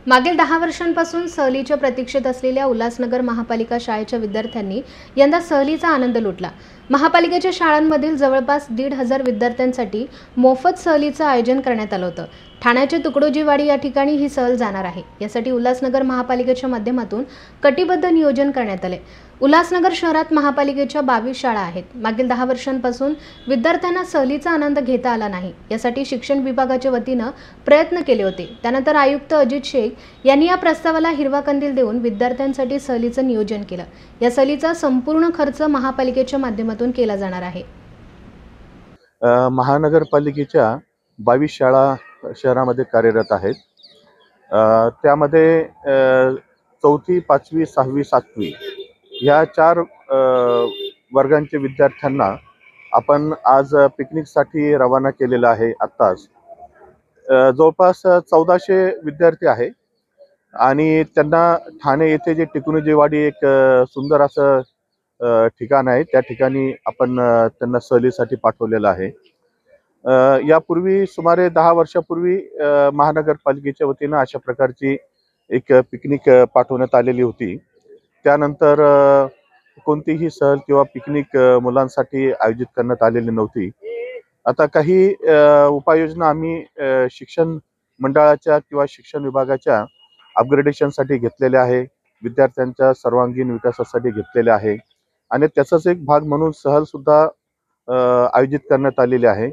मागील 10 वर्षांपासून सहलीच्या प्रतीक्षेत असलेल्या उल्हासनगर महापालिका शाळेच्या विद्यार्थ्यांनी यंदा सहलीचा आनंद लुटला। महापालिकेच्या शाळांमधील जवळपास 1,500 विद्यार्थ्यांसाठी मोफत सहलीचं आयोजन करण्यात आलं होतं। ठाण्याच्या तुकडोजीवाडी या ठिकाणी ही सहल जाणार आहे। यासाठी उल्हासनगर महापालिकेच्या माध्यमातून कटिबद्ध नियोजन करण्यात आले। उल्हासनगर शहरात महापालिकेच्या 22 शाळा आहेत। मागील 10 वर्षांपासून विद्यार्थ्यांना सहलीचा आनंद घेता आला नाही। यासाठी शिक्षण विभागाच्या वतीनं प्रयत्न केले होते। त्यानंतर आयुक्त अजित शेख यांनी या प्रस्तावाला हिरवा कंदील देऊन विद्यार्थ्यांसाठी सहलीचं नियोजन केलं। या सहलीचा संपूर्ण खर्च महापालिकेच्या माध्यमातून केला जाणार आहे। महानगरपालिकेच्या 22 शाळा शहरामध्ये कार्यरत आहेत। त्यामध्ये 4थी, 5वी, 6वी, 7वी ह्या 4 वर्गांच्या विद्यार्थ्यांना आपण आज पिकनिकसाठी रवाना केलेलं आहे। आत्ताच जवळपास 1400 विद्यार्थी आहे आणि त्यांना ठाणे येथे जे टिकुणजीवाडी एक सुंदर असं ठिकाण आहे, त्या ठिकाणी आपण त्यांना सहलीसाठी पाठवलेलं आहे। यापूर्वी सुमारे 10 वर्षापूर्वी महानगरपालिकेच्या वतीनं अशा प्रकारची एक पिकनिक पाठवण्यात आलेली होती। त्यानंतर कोणतीही सहल किंवा पिकनिक मुलांसाठी आयोजित करण्यात आलेली नव्हती। आता काही उपाययोजना आम्ही शिक्षण मंडळाच्या किंवा शिक्षण विभागाच्या अपग्रेडेशनसाठी घेतलेले आहे, विद्यार्थ्यांच्या सर्वांगीण विकासासाठी घेतलेले आहे आणि त्याचाच एक भाग म्हणून सहल सुद्धा आयोजित करण्यात आलेली आहे।